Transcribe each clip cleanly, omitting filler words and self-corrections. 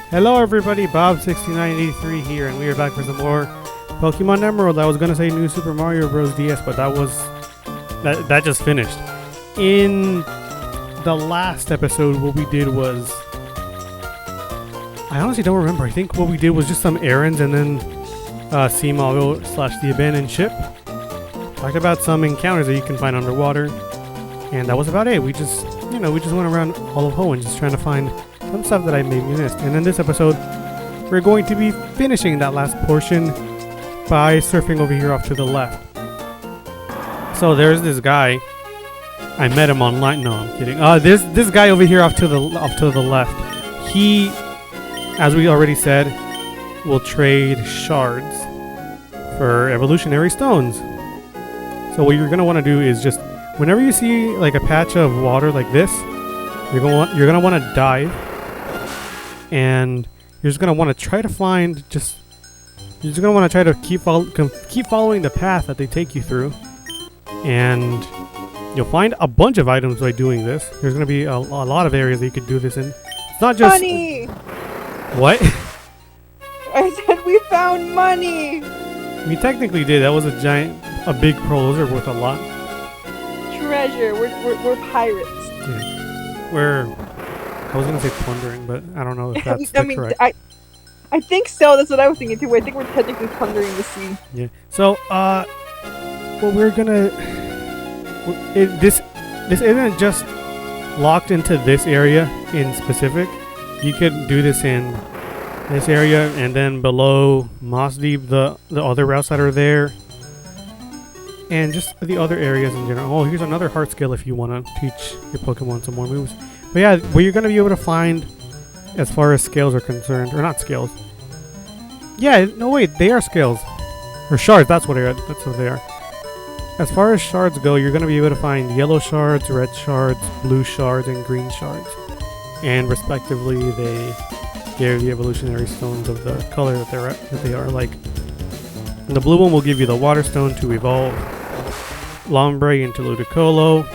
Hello everybody, Bob6983 here, and we are back for some more Pokemon Emerald. I was gonna say New Super Mario Bros. DS, but that just finished. In the last episode, what we did was, I honestly don't remember. I think what we did was just some errands and then Seamago / the abandoned ship. Talked about some encounters that you can find underwater, and that was about it. We just went around all of Hoenn just trying to find some stuff that I maybe missed. And in this episode, we're going to be finishing that last portion by surfing over here off to the left. So there's this guy. I met him online. No, I'm kidding. This guy over here off to the left. He, as we already said, will trade shards for Evolutionary Stones. So what you're gonna want to do is just whenever you see like a patch of water like this, you're gonna want to dive, and you're just gonna want to try to find you're just gonna want to try to keep following the path that they take you through, and you'll find a bunch of items by doing this. There's gonna be a lot of areas that you could do this in. It's not just money. What? I said we found money. We technically did. That was a big pearl. Those are worth a lot. Treasure. We're pirates. Yeah. I was gonna say plundering, but I don't know if that's correct. I think so. That's what I was thinking too. I think we're technically plundering the sea. Yeah. So, what we're gonna this isn't just locked into this area in specific. You could do this in this area, and then below Moss Deep, the other routes that are there, and just the other areas in general. Oh, here's another heart skill if you want to teach your Pokemon some more moves. But yeah, what you're going to be able to find as far as scales are concerned, or not scales. Yeah, no wait, they are scales. Or shards, that's what they are. As far as shards go, you're going to be able to find yellow shards, red shards, blue shards, and green shards. And respectively, they give the evolutionary stones of the color that they are. Like, the blue one will give you the water stone to evolve Lombre into Ludicolo,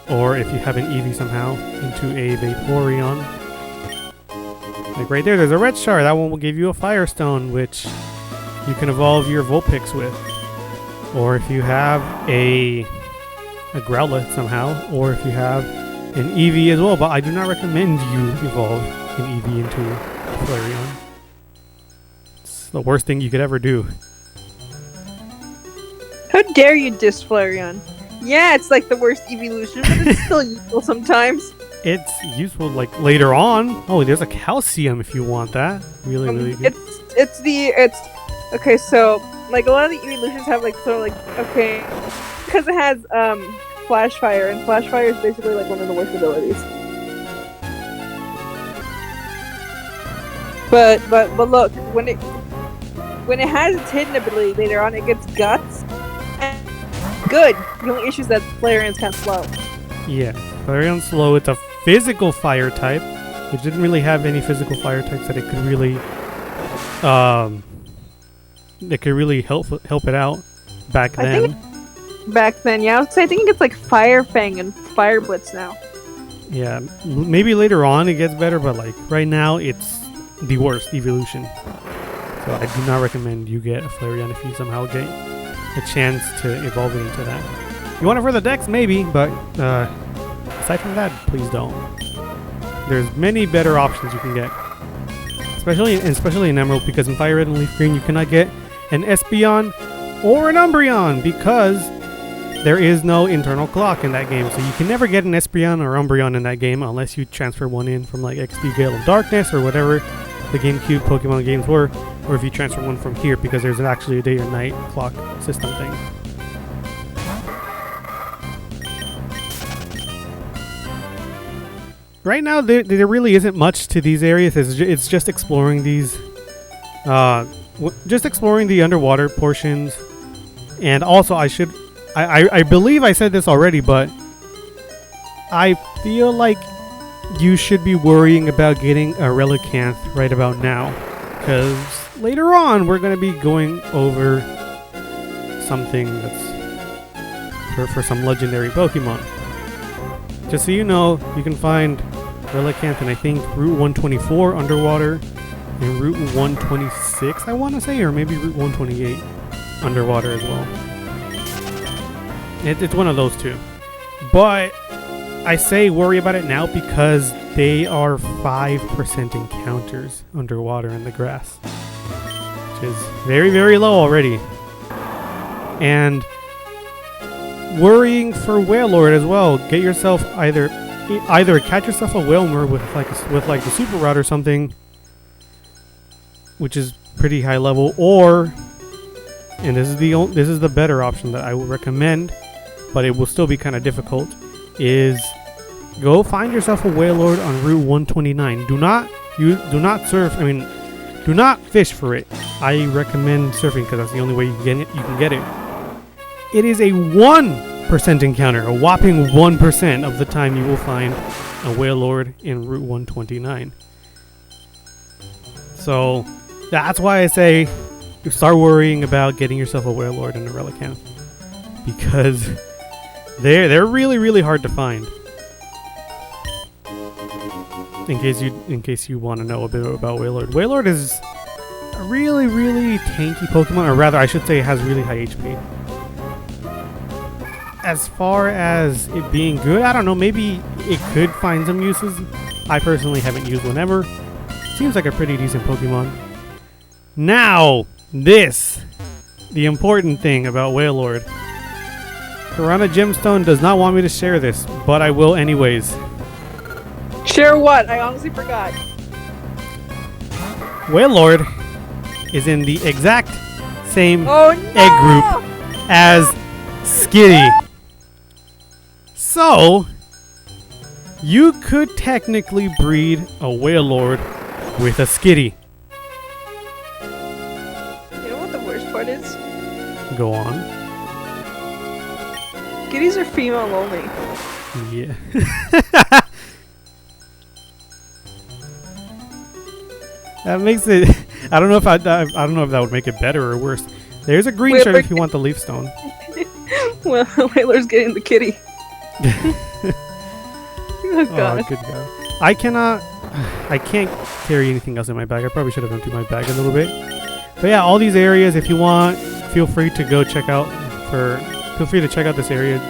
or if you have an Eevee somehow, into a Vaporeon. Like right there's a red shard. That one will give you a Firestone, which you can evolve your Vulpix with. Or if you have a Growlithe somehow, or if you have an Eevee as well. But I do not recommend you evolve an Eevee into a Flareon. It's the worst thing you could ever do. How dare you diss Flareon? Yeah, it's like the worst evolution, but it's still useful sometimes. It's useful like later on. Oh, there's a calcium if you want that. Really good. It's okay. So like a lot of the evolutions have like sort of like okay, because it has Flash Fire, and Flash Fire is basically like one of the worst abilities. But look, when it has its hidden ability later on, it gets Guts. And good. The only issue is that Flareon's kind of slow. Yeah, Flareon's slow. It's a physical fire type, which didn't really have any physical fire types that it could really help it out back then. Back then, yeah. I think it gets like Fire Fang and Fire Blitz now. Yeah, maybe later on it gets better, but like right now it's the worst evolution. So I do not recommend you get a Flareon if you somehow get a chance to evolve it into that. You want it for the Dex, maybe, but aside from that, please don't. There's many better options you can get, especially in Emerald, because in Fire Red and Leaf Green you cannot get an Espeon or an Umbreon because there is no internal clock in that game. So you can never get an Espeon or Umbreon in that game unless you transfer one in from like XD Gale of Darkness or whatever the GameCube Pokemon games were, or if you transfer one from here, because there's actually a day or night clock system thing. Right now, there really isn't much to these areas. It's just exploring these, just exploring the underwater portions. And also, I believe I said this already, but I feel like you should be worrying about getting a Relicanth right about now, because later on we're going to be going over something that's for some legendary Pokemon. Just so you know, you can find Relicanth, and I think Route 124 underwater, and Route 126, I want to say, or maybe Route 128 underwater as well. It's one of those two. But I say worry about it now because they are 5% encounters underwater in the grass, which is very, very low already. And worrying for Wailord as well. Get yourself either catch yourself a Wailmer with like the super rod or something, which is pretty high level, or, and this is the better option that I would recommend, but it will still be kind of difficult, is go find yourself a Wailord on Route 129. Do not surf. I mean, do not fish for it. I recommend surfing because that's the only way you can get it. It is a 1% encounter. A whopping 1% of the time you will find a Wailord in Route 129. So that's why I say you start worrying about getting yourself a Wailord in a Relicanth, because they're really, really hard to find. In case you want to know a bit about Wailord. Wailord is a really, really tanky Pokemon, or rather, I should say, it has really high HP. As far as it being good, I don't know. Maybe it could find some uses. I personally haven't used one ever. Seems like a pretty decent Pokemon. Now, the important thing about Wailord. Piranha Gemstone does not want me to share this, but I will anyways. Share what? I honestly forgot. Wailord is in the exact same egg group as Skitty. So, you could technically breed a Wailord with a Skitty. You know what the worst part is? Go on. Skitties are female only. Yeah. That makes it. I don't know if that would make it better or worse. There's a green shard if you want the leaf stone. Well, Wailord's getting the kitty. Oh god. Oh, good god. I can't carry anything else in my bag. I probably should have emptied my bag a little bit. But yeah, all these areas, if you want, feel free to go check out this area,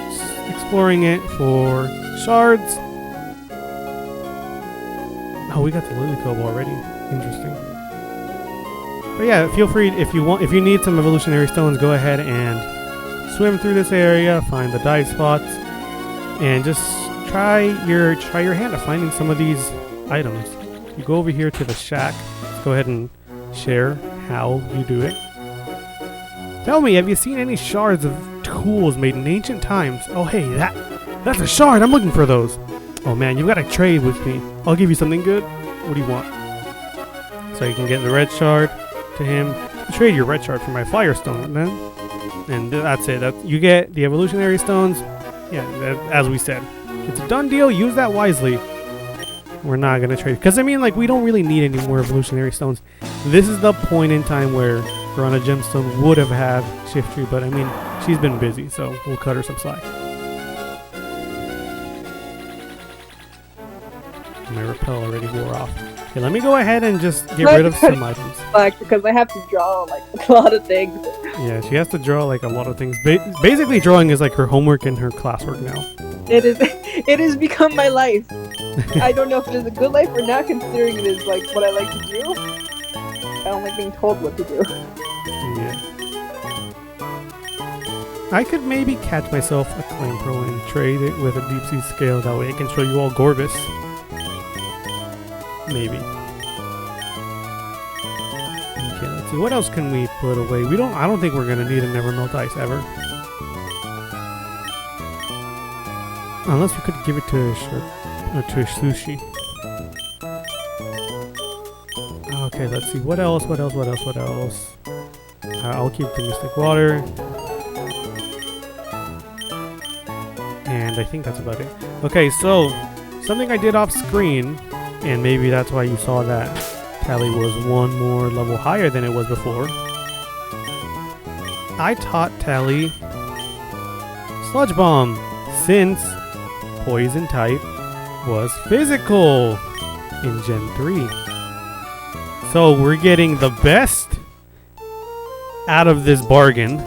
exploring it for shards. Oh, we got the Lilycove already. Interesting. But yeah, feel free if you need some evolutionary stones, go ahead and swim through this area, find the dive spots, and just try your hand at finding some of these items. You go over here to the shack. Let's go ahead and share how you do it. Tell me, have you seen any shards of tools made in ancient times? Oh hey, that's a shard. I'm looking for those. Oh man, you've got to trade with me. I'll give you something good. What do you want? So you can get the red shard to him. Trade your red shard for my firestone, then. And that's it. You get the evolutionary stones. Yeah, as we said, it's a done deal. Use that wisely. We're not gonna trade because I mean, like, we don't really need any more evolutionary stones. This is the point in time where Piranha Gemstone would have had Shiftry, but I mean, she's been busy, so we'll cut her some slack. My repel already wore off. Okay, let me go ahead and just get rid of some items. Like, because I have to draw like a lot of things. Yeah, she has to draw like a lot of things. Basically, drawing is like her homework and her classwork now. It has become my life. I don't know if it is a good life or not, considering it is like what I like to do. I don't like being told what to do. Yeah. I could maybe catch myself a Clamperl and trade it with a deep sea scale. That way I can show you all Gorbis. Maybe. Okay, let's see. What else can we put away? I don't think we're gonna need a Never Melt Ice ever. Unless we could give it to a Sushi. Okay, let's see. What else? I'll keep the Mystic Water. And I think that's about it. Okay, so something I did off screen, and maybe that's why you saw that Tally was one more level higher than it was before. I taught Tally Sludge Bomb, since Poison type was physical in Gen 3. So we're getting the best out of this bargain.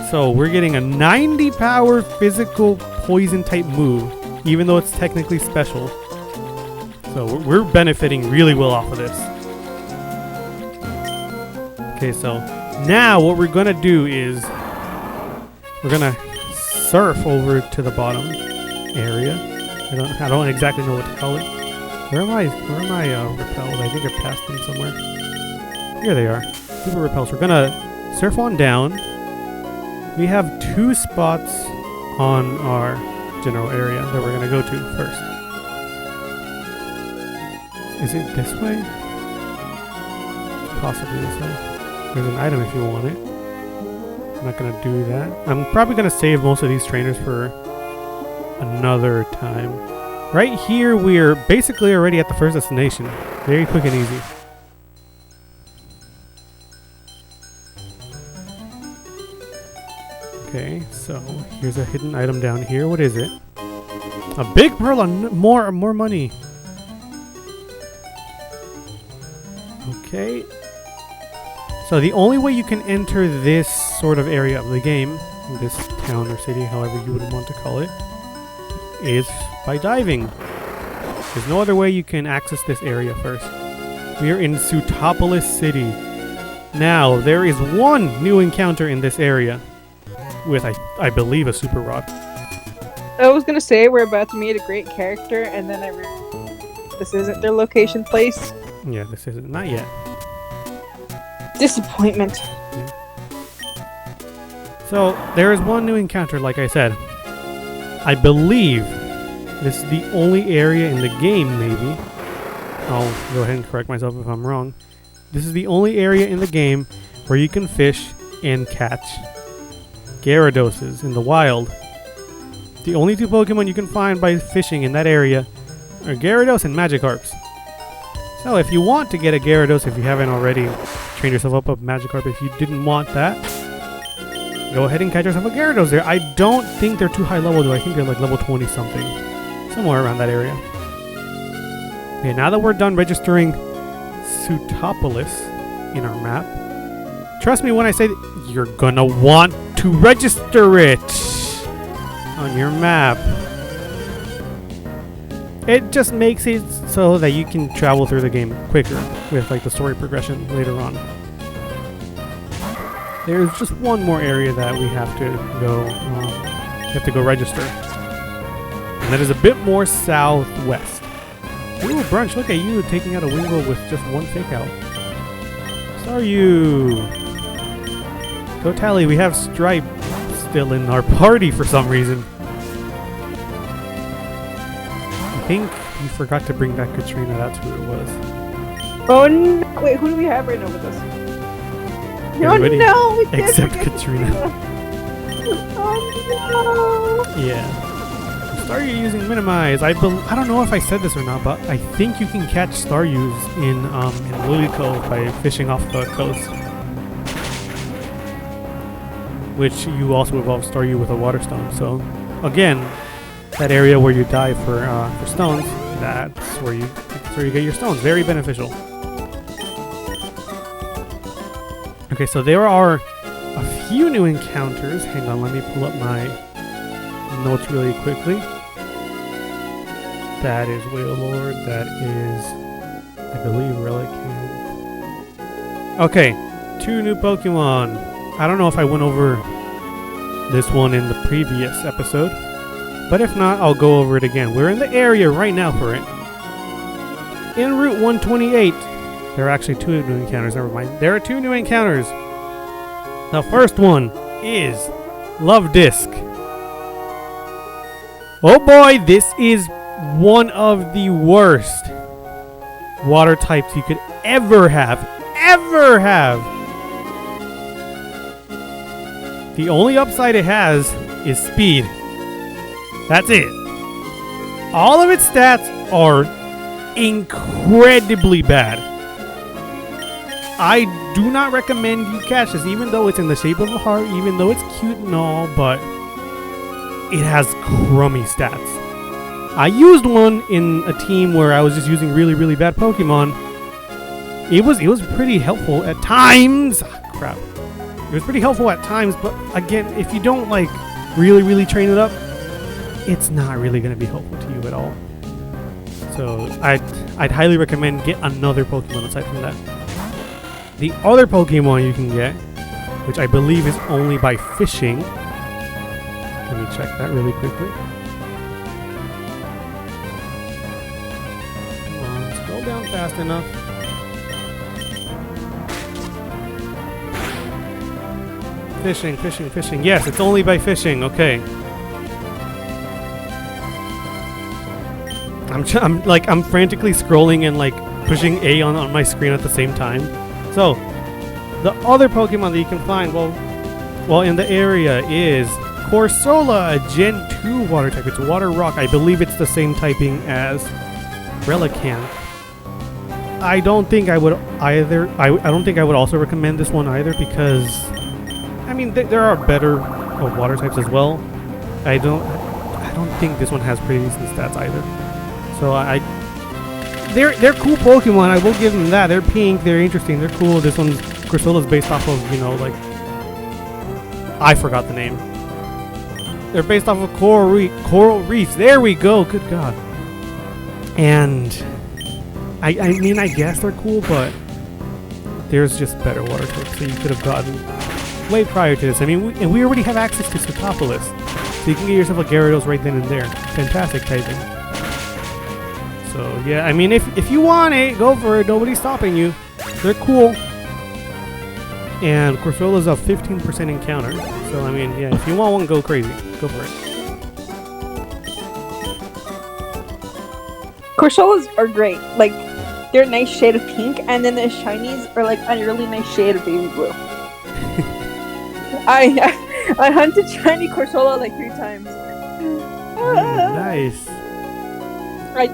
So we're getting a 90 power physical poison type move, even though it's technically special. So we're benefiting really well off of this. Okay, so now what we're gonna do is we're gonna surf over to the bottom area. I don't exactly know what to call it. Where am I repelled? I think I passed them somewhere. Here they are. Super repels. We're gonna surf on down. We have 2 spots on our general area that we're gonna go to first. Is it this way? Possibly this way. There's an item if you want it. I'm not gonna do that. I'm probably gonna save most of these trainers for another time. Right here, we're basically already at the first destination. Very quick and easy. Okay, so here's a hidden item down here. What is it? A big pearl on more money. Okay. So the only way you can enter this sort of area of the game, this town or city, however you would want to call it, is by diving. There's no other way you can access this area first. We are in Sutopolis City. Now, there is one new encounter in this area with, I believe, a super rod. I was gonna say we're about to meet a great character, and then I realized this isn't their location place. Yeah, this isn't. Not yet. Disappointment. Yeah. So, there is one new encounter, like I said. I believe this is the only area in the game, maybe. I'll go ahead and correct myself if I'm wrong. This is the only area in the game where you can fish and catch Gyarados in the wild. The only 2 Pokemon you can find by fishing in that area are Gyarados and Magikarps. So if you want to get a Gyarados, if you haven't already trained yourself up a Magikarp, if you didn't want that, go ahead and catch yourself a Gyarados there. I don't think they're too high level though. I think they're like level 20 something. Somewhere around that area. Okay, now that we're done registering Sootopolis in our map, trust me when I say that you're gonna want to register it on your map. It just makes it so that you can travel through the game quicker with like the story progression later on. There's just one more area that we have to go register. And that is a bit more southwest. Ooh, Brunch, look at you taking out a Wingull with just 1 fake out. Staryu! Totally, we have Stripe still in our party for some reason. I think you forgot to bring back Katrina, that's who it was. Oh no! Wait, who do we have right now with us? Everybody no! We did except forget Katrina. Oh no! Yeah. Staryu using Minimize. I don't know if I said this or not, but I think you can catch Staryus in Lily Cove by fishing off the coast. Which you also evolve Staryu with a Water Stone. So again, that area where you dive for stones, that's where you get your stones. Very beneficial. Okay, so there are a few new encounters. Hang on, let me pull up my notes really quickly. That is Wailord. That is, I believe, Relicanth. Okay, 2 new Pokemon. I don't know if I went over this one in the previous episode, but if not, I'll go over it again. We're in the area right now for it. In Route 128, there are actually 2 new encounters. Never mind. There are 2 new encounters. The first one is Love Disc. Oh boy, this is one of the worst water types you could ever have. The only upside it has is speed. That's it. All of its stats are incredibly bad. I do not recommend you catch this, even though it's in the shape of a heart, even though it's cute and all, but it has crummy stats. I used one in a team where I was just using really, really bad Pokemon. It was pretty helpful at times. Crap. It was pretty helpful at times, but again, if you don't like really, really train it up, it's not really going to be helpful to you at all. So I'd highly recommend get another Pokemon aside from that. The other Pokemon you can get, which I believe is only by fishing. Let me check that really quickly. Come on, scroll down fast enough. Fishing, fishing, fishing. Yes, it's only by fishing. Okay. I'm frantically scrolling and like pushing A on my screen at the same time. So, the other Pokemon that you can find, well, in the area is Corsola, a Gen 2 water type. It's Water Rock. I believe it's the same typing as Relicanth. I don't think I would either. I don't think I would also recommend this one either because, I mean, there are better water types as well. I don't think this one has pretty decent stats either. So they're cool Pokemon. I will give them that. They're pink. They're interesting. They're cool. This one's Corsola's based off of, you know, like, I forgot the name. They're based off of coral reefs. There we go. Good God. And I mean, I guess they're cool, but there's just better water types that you could have gotten way prior to this. I mean, we already have access to Sootopolis, so you can get yourself a Gyarados right then and there. Fantastic typing. So yeah, I mean, if you want it, go for it. Nobody's stopping you. They're cool. And Corsola's a 15% encounter. So I mean, yeah, if you want one, go crazy. Go for it. Corsolas are great. Like, they're a nice shade of pink, and then the shinies are like a really nice shade of baby blue. I hunted shiny Corsola like 3 times. Nice. I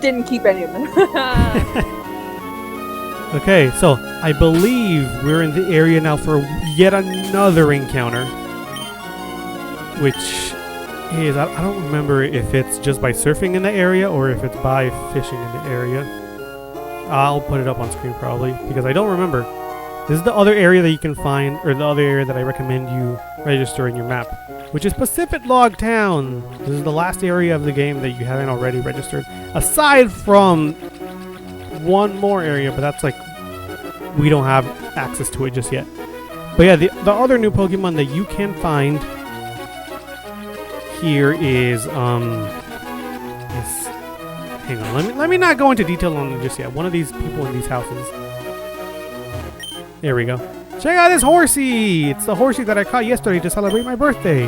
didn't keep any of them. Okay, so I believe we're in the area now for yet another encounter, which is, I don't remember if it's just by surfing in the area or if it's by fishing in the area. I'll put it up on screen probably because I don't remember. This is the other area that you can find, or the other area that I recommend you register in your map, which is Pacifidlog Town. This is the last area of the game that you haven't already registered, aside from one more area, but that's like, we don't have access to it just yet. But yeah, the other new Pokemon that you can find here is, hang on, let me not go into detail on it just yet. One of these people in these houses. There we go. Check out this horsey! It's the horsey that I caught yesterday to celebrate my birthday.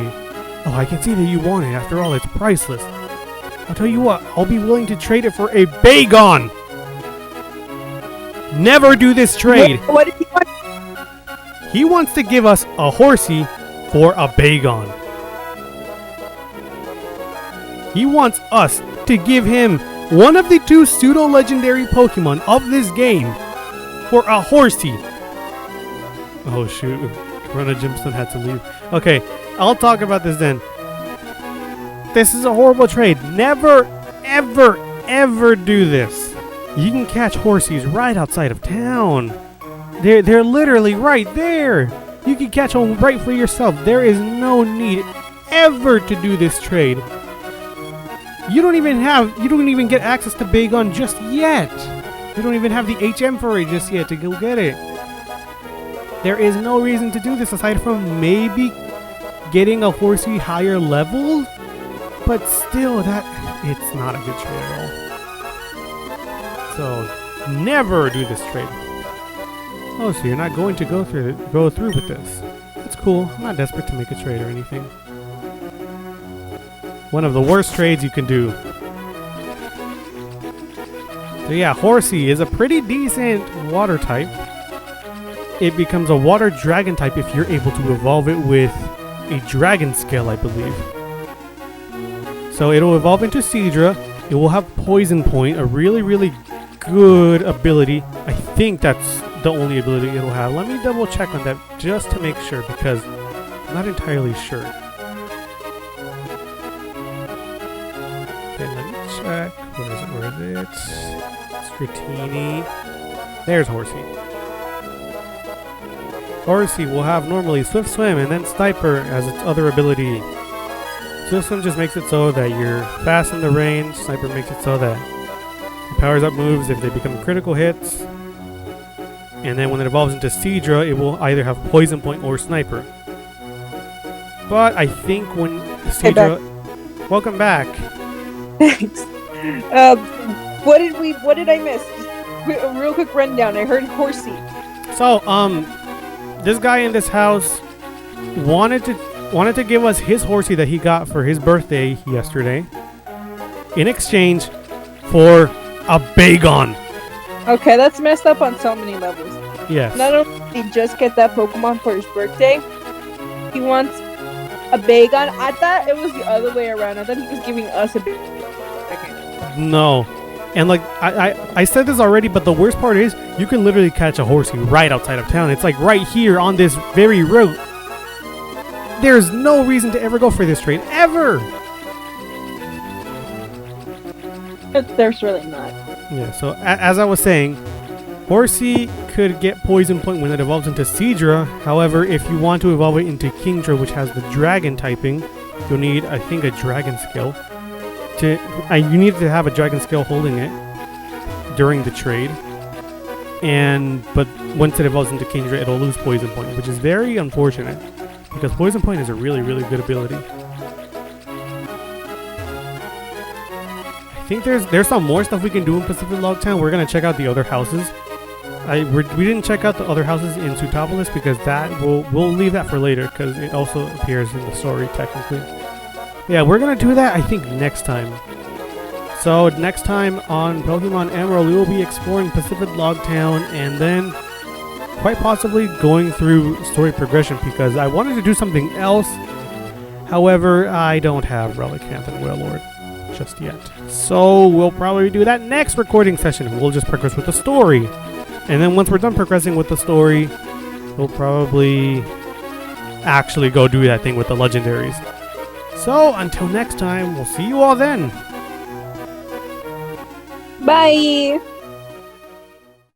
Oh, I can see that you want it. After all, it's priceless. I'll tell you what, I'll be willing to trade it for a Bagon! Never do this trade! What did he want? He wants to give us a horsey for a Bagon. He wants us to give him one of the 2 pseudo-legendary Pokemon of this game for a horsey. Oh shoot, Corona Jimson had to leave. Okay, I'll talk about this then. This is a horrible trade. Never, ever, ever do this. You can catch horsies right outside of town. They're literally right there. You can catch one right for yourself. There is no need ever to do this trade. You don't even get access to Bagon just yet. You don't even have the HM for it just yet to go get it. There is no reason to do this aside from maybe getting a horsey higher level, but still, it's not a good trade at all. So never do this trade. Oh, so you're not going to go through with this? That's cool. I'm not desperate to make a trade or anything. One of the worst trades you can do. So yeah, horsey is a pretty decent water type. It becomes a water dragon type if you're able to evolve it with a dragon scale, I believe. So it'll evolve into Seadra. It will have Poison Point, a really, really good ability. I think that's the only ability it'll have. Let me double check on that just to make sure because I'm not entirely sure. Okay, let me check. Where is it? Where is it? Stratini. There's Horsey. Horsey will have normally Swift Swim and then Sniper as its other ability. Swift Swim just makes it so that you're fast in the range. Sniper makes it so that it powers up moves if they become critical hits. And then when it evolves into Seadra, it will either have Poison Point or Sniper. But I think when Seadra... Welcome back. Thanks. What did I miss? A real quick rundown. I heard Horsey. So, this guy in this house wanted to give us his Horsey that he got for his birthday yesterday in exchange for a Bagon. Okay, that's messed up on so many levels. Yes. Not only did he just get that Pokemon for his birthday, he wants a Bagon. I thought it was the other way around. I thought he was giving us a Bagon. Okay. No. And like I said this already, but the worst part is you can literally catch a Horsey right outside of town. It's like right here on this very route. There's no reason to ever go for this trade ever. There's really not. Yeah. So as I was saying, Horsey could get Poison Point when it evolves into Seadra. However, if you want to evolve it into Kingdra, which has the Dragon typing, you'll need, I think, a Dragon skill. You need to have a Dragon skill holding it during the trade. But once it evolves into Kingdra, it'll lose Poison Point, which is very unfortunate because Poison Point is a really, really good ability. I think there's some more stuff we can do in Pacifidlog Town. We're gonna check out the other houses. We didn't check out the other houses in Sootopolis because we'll leave that for later because it also appears in the story technically. Yeah, we're gonna do that I think next time. So next time on Pokemon Emerald, we will be exploring Pacifidlog Town and then quite possibly going through story progression because I wanted to do something else. However, I don't have Relicanth and Wailord just yet. So we'll probably do that next recording session. We'll just progress with the story. And then once we're done progressing with the story, we'll probably actually go do that thing with the legendaries. So until next time, we'll see you all then. Bye!